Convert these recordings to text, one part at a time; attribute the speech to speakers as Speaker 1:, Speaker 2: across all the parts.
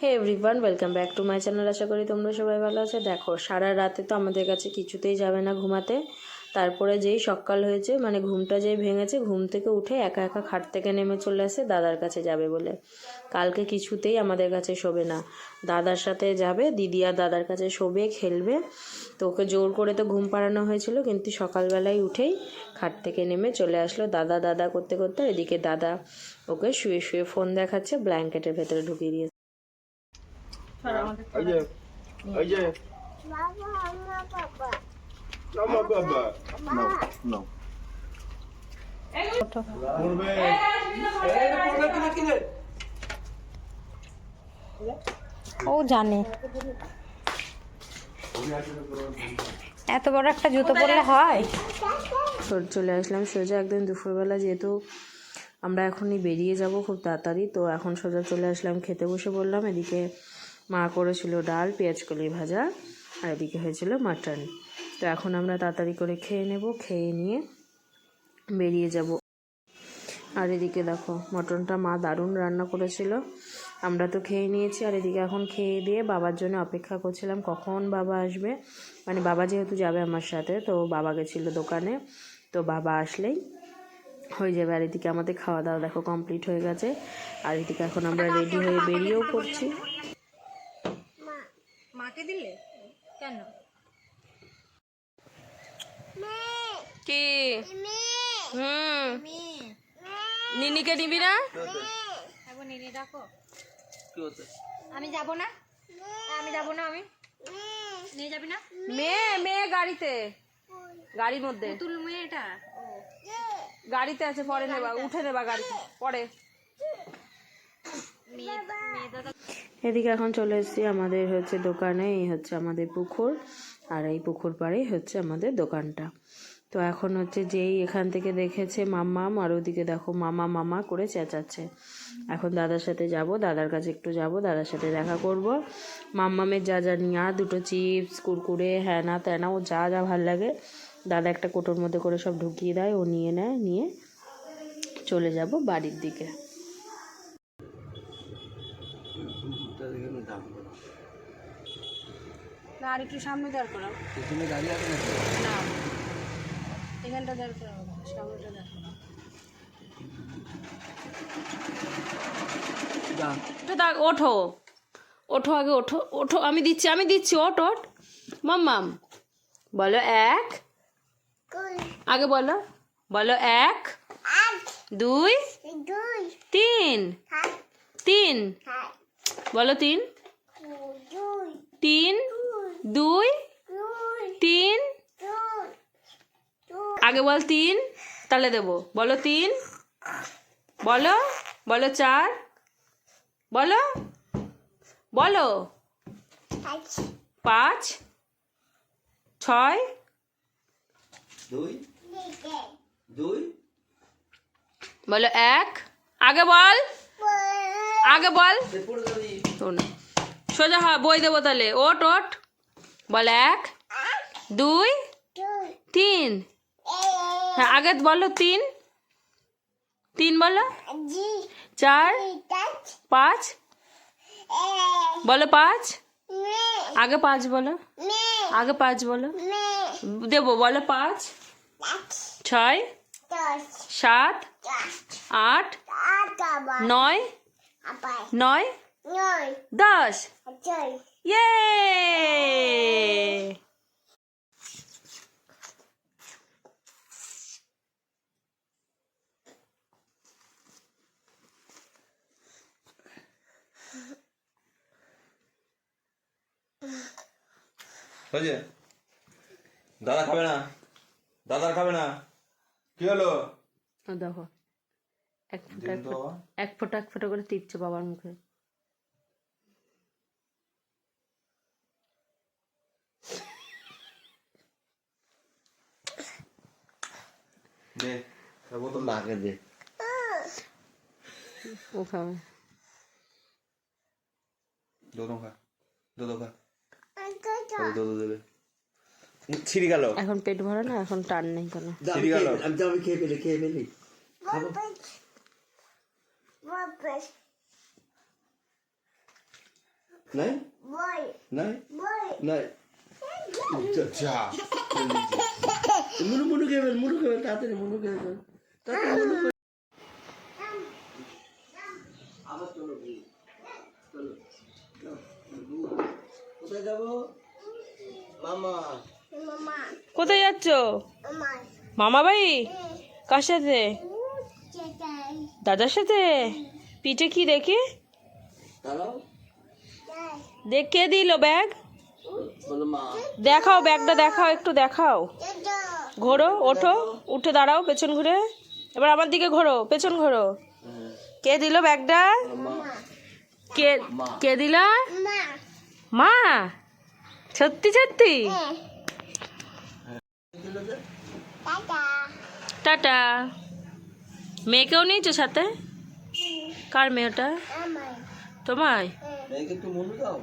Speaker 1: Hey everyone, welcome back to my channel. আশা করি তোমরা সবাই ভালো আছো। দেখো, সারা রাতে তো আমাদের কাছে কিছুতেই যাবে না ঘুমাতে। তারপরে যেই সকাল হয়েছে, মানে ঘুমটা যেই ভেঙেছে, ঘুম থেকে উঠে একা একা খাট থেকে নেমে চলে আসে দাদার কাছে যাবে বলে। কালকে কিছুতেই আমাদের কাছে শোবে না, দাদার সাথে যাবে, দিদি আর দাদার কাছে শোবে, খেলবে। তো ওকে জোর করে তো ঘুম পাড়ানো হয়েছিল, কিন্তু সকালবেলায় উঠেই খাট থেকে নেমে চলে আসলো দাদা দাদা করতে করতে। এদিকে দাদা ওকে শুয়ে শুয়ে ফোন দেখাচ্ছে, ব্ল্যাঙ্কেটের ভেতরে ঢুকিয়ে দিয়েছে।
Speaker 2: ও জানে এত বড় একটা জুতো পরলে হয়।
Speaker 1: চলে আসলাম সোজা একদম দুপুরবেলা, যেহেতু আমরা এখনই বেরিয়ে যাব খুব তাড়াতাড়ি, তো এখন সোজা চলে আসলাম খেতে বসে বললাম। এদিকে মা করেছিল ডাল, পেঁয়াজ কলি ভাজা, আর এদিকে হয়েছিল মাটন। তো এখন আমরা তাড়াতাড়ি করে খেয়ে নেব, খেয়ে নিয়ে বেরিয়ে যাব। আর এদিকে দেখো, মটনটা মা দারুণ রান্না করেছিল। আমরা তো খেয়ে নিয়েছি, আর এদিকে এখন খেয়ে দিয়ে বাবার জন্য অপেক্ষা করছিলাম কখন বাবা আসবে। মানে বাবা যেহেতু যাবে আমার সাথে, তো বাবা গেছিলো দোকানে, তো বাবা আসলেই হয়ে যাবে। আর এদিকে আমাদের খাওয়া দাওয়া দেখো কমপ্লিট হয়ে গেছে। আর এদিকে এখন আমরা রেডি হয়ে বেরিয়েও পড়ছি।
Speaker 2: মাকে দিলে কেন?
Speaker 1: কি নিনিকে নিবি না?
Speaker 2: নিনি ডাকো। আমি যাব না, আমি যাব না। আমি নিয়ে যাবি না?
Speaker 1: মেয়ে মেয়ে গাড়িতে, গাড়ির মধ্যে
Speaker 2: তুল মেয়ে, এটা
Speaker 1: গাড়িতে আছে, পরে নেবা, উঠে নেবা গাড়িতে পরে। এদিকে এখন চলে এসেছি আমাদের হচ্ছে দোকানে। এই হচ্ছে আমাদের পুকুর, আর এই পুকুর পাড়েই হচ্ছে আমাদের দোকানটা। তো এখন হচ্ছে যেই এখান থেকে দেখেছে মাম্মাম, আর ওদিকে দেখো মামা মামা করে চেঁচাচ্ছে। এখন দাদার সাথে যাব, দাদার কাছে একটু যাব, দাদার সাথে দেখা করব। মাম্মামের যা যা নেওয়া, দুটো চিপস, কুরকুরে, হ্যানা ত্যানা, ও যা যা ভাল লাগে দাদা একটা কোটোর মধ্যে করে সব ঢুকিয়ে দেয়, ও নিয়ে নেয়, নিয়ে চলে যাব বাড়ির দিকে।
Speaker 2: না, আর একটু সামনে দাঁড় করাও।
Speaker 3: পেছনে গাড়ি আছে নাকি?
Speaker 2: না, এখানটা দাঁড় করাও, সামনেটা দাঁড় করাও।
Speaker 1: ওঠো ওঠো, আগে ওঠো ওঠো, আমি দিচ্ছি ওঠ ওঠ। মাম্মাম বলো এক, আগে বলো, বলো এক, দুই, তিন, তিন বলো, তিন, তিন, দুই, তিন, আগে বল তিন, তাহলে দেবো। বলো তিন, বলো, বলো চার, বলো, বলো পাঁচ, ছয়,
Speaker 3: দুই, দুই,
Speaker 1: বলো এক, আগে বল, আগে বল, শোনো সোজা হয়, বই দেবো তাহলে। ওট ওট, বল এক, দুই, তিন, হ্যাঁ আগে বলো তিন, তিন বলো, চার, পাঁচ, বলো পাঁচ, আগে পাঁচ বলো, আগে পাঁচ বলো, দেবো, বলো পাঁচ, ছয়, সাত, আট, নয়, নয়, 10। ইয়ে
Speaker 3: হয়েছে? দাদা খাবে না, দাদার খাবে না, কি হলো?
Speaker 1: দেখো এক ফোঁটা এক ফোঁটা এক ফোঁটা করে টিপছে বাবার মুখে।
Speaker 3: দে খাবো তো, মাকে দে,
Speaker 1: ও খাবে।
Speaker 3: দোদো খা, দোদো খা, দোদো দেবে। ছিঁড়ে গেল,
Speaker 1: এখন পেট ভরা না, এখন টান নেই কোনো।
Speaker 3: ছিঁড়ে গেল। আমি তো খেয়ে ফেলি খাবো। নাই নাই নাই যা মুনু খেয়ে তাড়াতাড়ি মুনু খেয়ে তাড়াতাড়ি আবার চলো কোথায় যাবো মামা
Speaker 1: কোথায় যাচ্ছ? মামা বাড়ি? কার সাথে? দাদার সাথে? পিঠে কি দেখি?
Speaker 3: দাঁড়াও
Speaker 1: দেখ, কে দিল ব্যাগ?
Speaker 3: বলো মা
Speaker 1: দেখাও ব্যাগটা, দেখাও, একটু দেখাও। ঘোরো, ওঠো, উঠে দাঁড়াও, পেছন ঘুরে। এবার আমার দিকে ঘোরো, পেছন ঘোরো। কে দিল ব্যাগটা? কে কে দিল? মা? সত্যি সত্যি? টাটা। মেয়েকেও নিয়েছো সাথে? কার মেয়ে ওটা? তোমায়?
Speaker 3: মেয়েকে একটু মনু দাও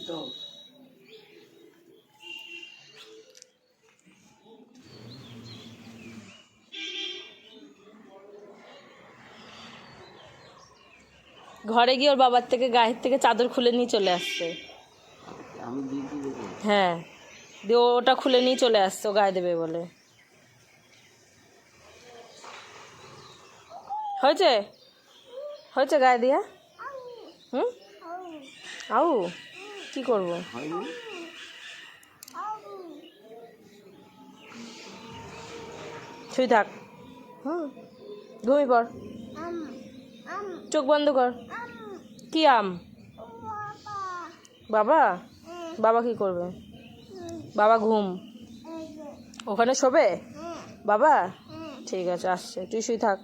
Speaker 3: দাও
Speaker 1: ঘরে গিয়ে ওর বাবার থেকে গায়ের থেকে চাদর খুলে নিয়ে চলে আসছে।
Speaker 3: আমি দিদি দেবো
Speaker 1: হ্যাঁ, দিয়ে ওটা খুলে নিয়ে চলে আসছে, ও গায়ে দেবে বলে। হয়েছে? হয়েছে গায়ে দিয়া? হুম? আউ কি করবো?
Speaker 3: হয়নি
Speaker 1: শুই থাক। ঘুমি পড়, চোখ বন্ধ কর। কি আম? বাবা? বাবা কি করবে? বাবা ঘুম, ওখানে শোবে বাবা? ঠিক আছে, আসছে, তুই শুই থাক।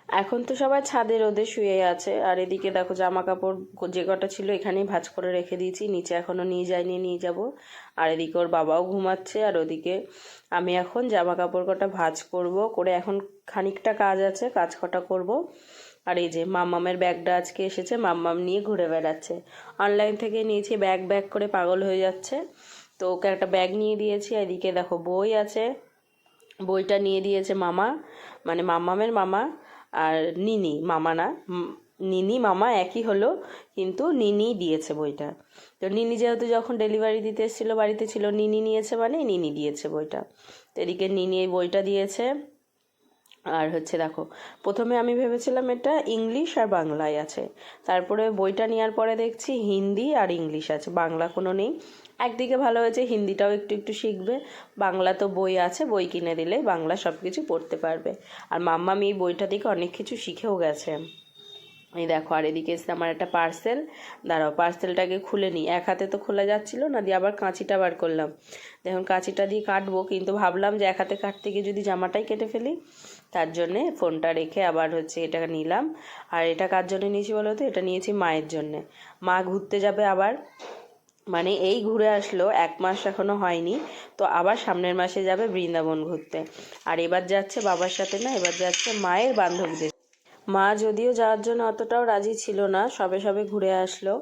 Speaker 1: এখন তো সবাই ছাদে রোদে শুয়ে আছে, আর এদিকে দেখো জামা কাপড় যে কটা ছিল এখানেই ভাঁজ করে রেখে দিয়েছি, নিচে এখনো নিয়ে যাইনি, নিয়ে যাব। আর এদিকে ওর বাবাও ঘুমাচ্ছে, আর ওদিকে আমি এখন জামা কাপড় কটা ভাঁজ করব, করে এখন খানিকটা কাজ আছে, কাজ কটা করব। আর এই যে মাম্মামের ব্যাগটা আজকে এসেছে, মাম্মাম নিয়ে ঘুরে বেড়াচ্ছে। অনলাইন থেকে নিয়েছি, ব্যাগ ব্যাগ করে পাগল হয়ে যাচ্ছে। তো ওকে একটা ব্যাগ নিয়ে দিয়েছি। এদিকে দেখো বই আছে, বইটা নিয়ে দিয়েছে মামা, মানে মাম্মামের মামা। আর নিনি, মামা না, নিনি মামা একই হলো, কিন্তু নিনি দিয়েছে বইটা। তো নিনি যেহেতু যখন ডেলিভারি দিতে এসেছিলো বাড়িতে ছিল, নিনি নিয়েছে মানে নিনি দিয়েছে বইটা। তো এদিকে নিনি এই বইটা দিয়েছে। আর হচ্ছে দেখো, প্রথমে আমি ভেবেছিলাম এটা ইংলিশ আর বাংলায় আছে, তারপরে বইটা নেওয়ার পরে দেখছি হিন্দি আর ইংলিশ আছে, বাংলা কোনো নেই। একদিকে ভালো হয়েছে, হিন্দিটাও একটু একটু শিখবে, বাংলা তো বই আছে, বই কিনে দিলেই বাংলা সব কিছু পড়তে পারবে। আর মাম্মামি এই বইটা থেকে অনেক কিছু শিখেও গেছে। এই দেখো, আর এদিকে এসে আমার একটা পার্সেল, দাঁড়াও পার্সেলটাকে খুলে নিই, এক হাতে তো খোলা যাচ্ছিল না, দিয়ে আবার কাঁচিটা বার করলাম। দেখুন কাঁচিটা দিয়ে কাটবো, কিন্তু ভাবলাম যে এক হাতে কাটতে গিয়ে যদি জামাটাই কেটে ফেলি, তার জন্যে ফোনটা রেখে আবার হচ্ছে এটা নিলাম। আর এটা কার জন্য নিয়েছি বলো তো? এটা নিয়েছি মায়ের জন্যে। মা ঘুরতে যাবে আবার, মানে এই ঘুরে আসলো, 1 মাস এখনো হয়নি, তো আবার সামনের মাসে যাবে বৃন্দাবন ঘুরতে। আর এবার যাচ্ছে বাবার সাথে না, এবার যাচ্ছে মায়ের বান্ধবীদের। মা যদিও যাওয়ার জন্য অতটাও রাজি ছিল না, সবে সবে ঘুরে আসলো,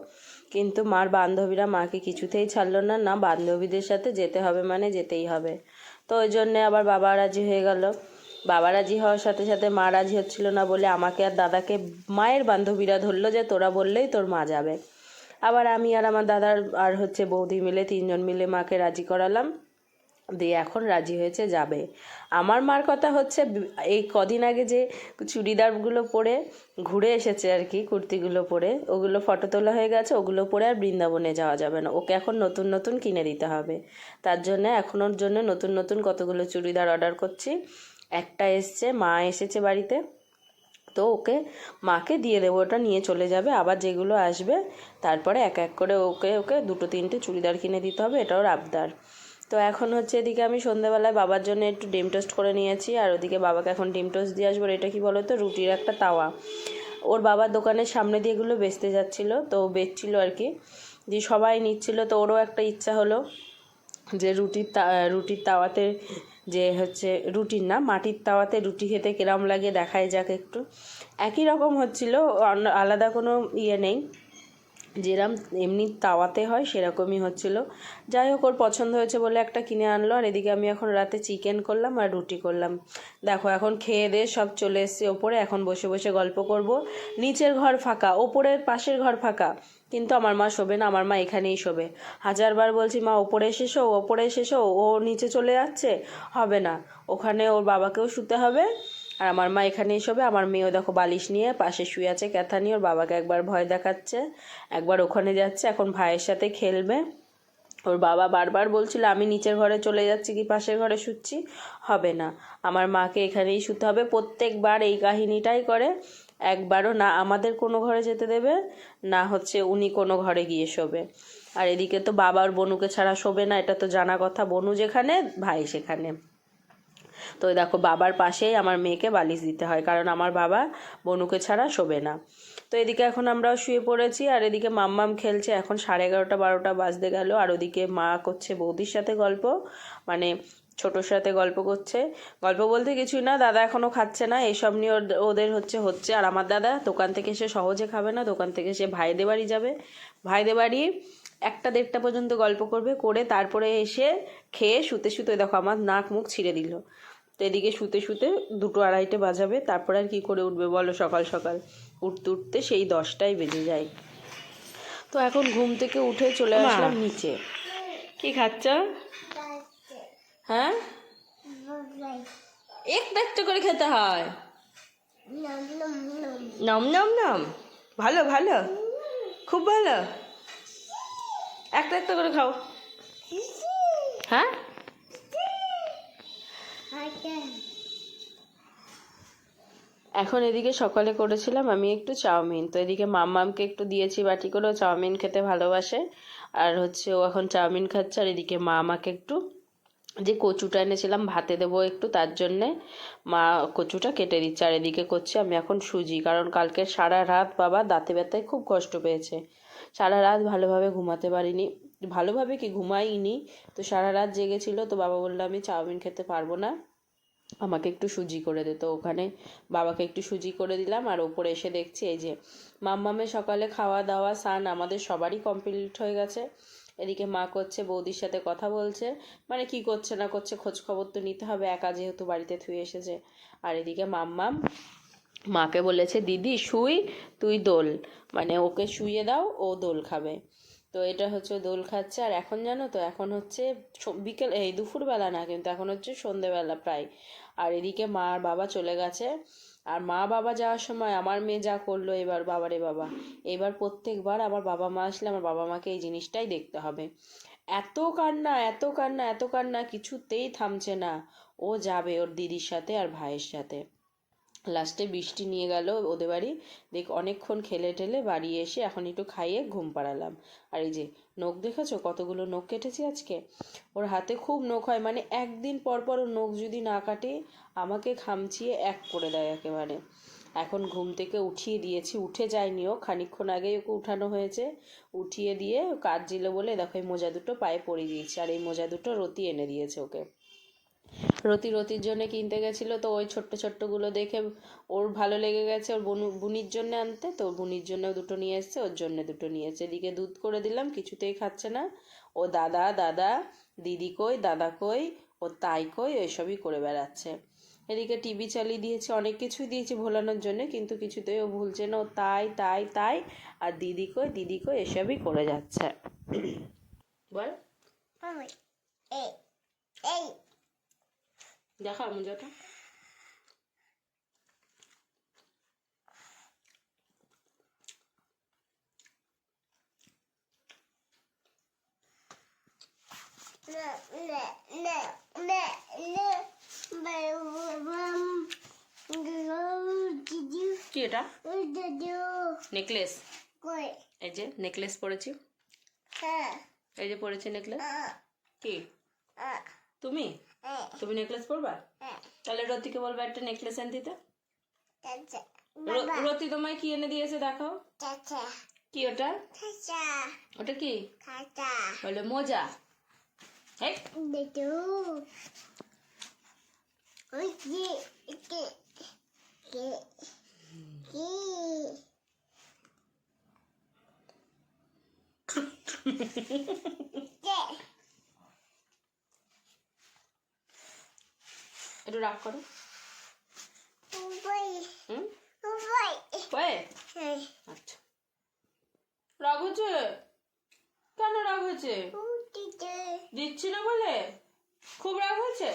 Speaker 1: কিন্তু মার বান্ধবীরা মাকে কিছুতেই ছাড়লো না, না বান্ধবীদের সাথে যেতে হবে মানে যেতেই হবে। তো ওই জন্যে আবার বাবা রাজি হয়ে গেল। বাবা রাজি হওয়ার সাথে সাথে মা রাজি হচ্ছিল না বলে আমাকে আর দাদাকে মায়ের বান্ধবীরা ধরলো যে তোরা বললেই তোর মা যাবে। আবার আমি আর আমার দাদার আর হচ্ছে বৌদি মিলে 3 জন মিলে মাকে রাজি করালাম, দিয়ে এখন রাজি হয়েছে যাবে। আমার মার কথা হচ্ছে, এই কদিন আগে যে চুড়িদারগুলো পরে ঘুরে এসেছে আর কি, কুর্তিগুলো পরে, ওগুলো ফটো তোলা হয়ে গেছে, ওগুলো পরে আর বৃন্দাবনে যাওয়া যাবে না, ওকে এখন নতুন নতুন কিনে দিতে হবে। তার জন্য এখন ওর জন্য নতুন নতুন কতগুলো চুড়িদার অর্ডার করছি। একটা এসছে, মা এসেছে বাড়িতে, তো ওকে মাকে দিয়ে দেবো, ওটা নিয়ে চলে যাবে। আবার যেগুলো আসবে তারপরে এক এক করে ওকে ওকে 2-3টে চুড়িদার কিনে দিতে হবে, এটা ওর আবদার। তো এখন হচ্ছে এদিকে আমি সন্ধ্যেবেলায় বাবার জন্য একটু ডিম টোস্ট করে নিয়েছি, আর ওদিকে বাবাকে এখন ডিম টোস্ট দিয়ে আসবো। এটা কি বলো তো, রুটির একটা তাওয়া, ওর বাবার দোকানের সামনে দিয়ে এগুলো বেচতে যাচ্ছিলো, তো বেচছিল আর কি, যে সবাই নিচ্ছিল, তো ওরও একটা ইচ্ছা হলো যে রুটির তাওয়াতে, যে হচ্ছে রুটির না মাটির তাওয়াতে রুটি খেতে কিরম লাগে দেখাই যাক একটু। একই রকম হচ্ছিল, আলাদা কোনো ইয়ে নেই, যেরম এমনি তাওয়াতে হয় সেরকমই হচ্ছিল। যাই হোক, ওর পছন্দ হয়েছে বলে একটা কিনে আনলো। আর এদিকে আমি এখন রাতে চিকেন করলাম আর রুটি করলাম। দেখো এখন খেয়ে দিয়ে সব চলে এসেছি ওপরে, এখন বসে বসে গল্প করব। নিচের ঘর ফাঁকা, ওপরের পাশের ঘর ফাঁকা, কিন্তু আমার মা শোবে না, আমার মা এখানেই শোবে। হাজারবার বলছি মা ওপরে এসেছো, ওপরে এসেছো, ও নিচে চলে যাচ্ছে, হবে না, ওখানে ওর বাবাকেও শুতে হবে, আর আমার মা এখানেই শোবে। আমার মেয়েও দেখো বালিশ নিয়ে পাশে শুয়ে আছে ক্যাথা নিয়ে, ওর বাবাকে একবার ভয় দেখাচ্ছে, একবার ওখানে যাচ্ছে, এখন ভাইয়ের সাথে খেলবে। ওর বাবা বারবার বলছিল আমি নিচের ঘরে চলে যাচ্ছি কি পাশের ঘরে শুচ্ছি, হবে না, আমার মাকে এখানেই শুতে হবে। প্রত্যেকবার এই কাহিনীটাই করে, একবারও না আমাদের কোনো ঘরে যেতে দেবে, না হচ্ছে উনি কোনো ঘরে গিয়ে শোবে। আর এদিকে তো বাবা ওর বনুকে ছাড়া শোবে না, এটা তো জানা কথা, বনু যেখানে ভাই সেখানে। তো দেখো বাবার পাশেই আমার মেয়েকে বালিশ দিতে হয়, কারণ আমার বাবা বনুকে ছাড়া শোবে না। তো এদিকে এখন আমরাও শুয়ে পড়েছি, আর এদিকে মাম্মাম খেলছে। এখন 11:30-12টা বাজতে গেল, আর ওদিকে মা করছে বৌদির সাথে গল্প, মানে ছোটোর সাথে গল্প করছে। গল্প বলতে কিছুই না, দাদা এখনও খাচ্ছে না, এইসব নিয়ে ওদের হচ্ছে। আর আমার দাদা দোকান থেকে এসে সহজে খাবে না, দোকান থেকে এসে ভাইদের বাড়ি যাবে, ভাইদের বাড়ি 1টা-1:30টা পর্যন্ত গল্প করবে, করে তারপরে এসে খেয়ে শুতে শুতে দেখো আমার নাক মুখ ছিঁড়ে দিল। তো এদিকে শুতে শুতে 2-2:30 বাজাবে, তারপর আর কি করে উঠবে বলো, সকাল সকাল উঠতে উঠতে সেই 10টাই বেজে যায়। তো এখন ঘুম থেকে উঠে চলে আসলাম নিচে। কি খাচ্ছ? হ্যাঁ, একটা একটা করে খেতে হয়। নম নম নম, ভালো ভালো, খুব ভালো, একটা একটা করে খাও। হ্যাঁ, এখন এদিকে সকালে করেছিলাম আমি একটু চাউমিন, তো এদিকে মাম্মামকে একটু দিয়েছি বাটি করে, ও চাউমিন খেতে ভালোবাসে, আর ও এখন চাউমিন খাচ্ছে। আর এদিকে মা আমাকে একটু যে কচুটা এনেছিলাম ভাতে দেবো একটু, তার জন্যে মা কচুটা কেটে দিচ্ছে। আর এদিকে করছি আমি এখন সুজি, কারণ কালকে সারা রাত বাবা দাঁতে ব্যথায় খুব কষ্ট পেয়েছে, সারা রাত ভালোভাবে ঘুমাতে পারিনি, ভালোভাবে কি ঘুমাইনি, তো সারা রাত জেগেছিল। তো বাবা বললো আমি চাউমিন খেতে পারবো না, আমাকে একটু সুজি করে দে। তো ওখানে বাবাকে একটু সুজি করে দিলাম। আর ওপরে এসে দেখছি এই যে মাম্মামের সকালে খাওয়া দাওয়া স্নান আমাদের সবারই কমপ্লিট হয়ে গেছে। এদিকে মা করছে বৌদির সাথে কথা বলছে, মানে কি করছে না করছে খোঁজ খবর তো নিতে হবে, একা যেহেতু বাড়িতে থুয়ে এসেছে। আর এদিকে মাম্মাম মাকে বলেছে দিদি শুই, তুই দোল, মানে ওকে শুইয়ে দাও, ও দোল খাবে। তো এটা হচ্ছে দোল খাচ্ছে। আর এখন জানো তো এখন হচ্ছে বিকেল, এই দুপুরবেলা না, কিন্তু এখন হচ্ছে সন্ধেবেলা প্রায়। আর এদিকে মা আর বাবা চলে গেছে। আর মা বাবা যাওয়ার সময় আমার মেয়ে যা করলো এবার, বাবারে বাবা, এবার প্রত্যেকবার আমার বাবা মা আসলে আমার বাবা মাকে এই জিনিসটাই দেখতে হবে। এত কান্না এত কান্না এত কান্না, কিছুতেই থামছে না। ও যাবে ওর দিদির সাথে আর ভাইয়ের সাথে। লাস্টে বৃষ্টি নিয়ে গেল ওদের বাড়ি, দেখ অনেকক্ষণ খেলে টেলে বাড়ি এসে এখন একটু খাইয়ে ঘুম পাড়ালাম। আর এই যে নখ দেখেছো কতগুলো নখ কেটেছি আজকে, ওর হাতে খুব নখ হয়, মানে একদিন পর পর ওর নখ যদি না কাটে আমাকে খামচিয়ে এক করে দেয় একেবারে। এখন ঘুম থেকে উঠিয়ে দিয়েছি, উঠে যায়নি ও, খানিকক্ষণ আগেই ওকে উঠানো হয়েছে, উঠিয়ে দিয়ে কাঁদছিল বলে দেখো এই মোজা দুটো পায়ে পরিয়ে দিয়েছি। আর এই মোজা দুটো রতি এনে দিয়েছে ওকে, রতির জন্য কিনতে গেছিলো, তো ওই ছোট্ট ছোট্টগুলো দেখে ওর ভালো লেগে গেছে, ওর বুনির জন্য আনতে, তো বুনির জন্য দুটো নিয়ে এসছে, ওর জন্য দুটো নিয়ে এসছে। এদিকে দুধ করে দিলাম, কিছুতেই খাচ্ছে না, ও দাদা দাদা, দিদি কই, দাদা কই, ও তাই কই, ওইসবই করে বেড়াচ্ছে। এদিকে টিভি চালিয়ে দিয়েছে, অনেক কিছুই দিয়েছি ভোলানোর জন্য, কিন্তু কিছুতেই ও ভুলছে না, ও তাই তাই তাই, আর দিদি কই এসবই করে যাচ্ছে। বল দেখা মোজাটা। কি এটা? নেকলেস, এই যে নেকলেস পরেছি, এই যে পরেছি নেকলেস। কি তুমি তুমি নেকলেস পরবা? তাহলে রতিকে বলবা একটা নেকলেস এনে দিতে। রতি তোমায় কি এনে দিয়েছে দেখাও। কি ওটা? ওটা কি বলে? মোজা। একটু রাগ করো। হুম, আচ্ছা। রাগ হচ্ছে? কেন রাগ হয়েছে? দিচ্ছি না বলে? খুব রাগ হয়েছে?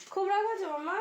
Speaker 1: খুব রাগ হয়েছে মামা?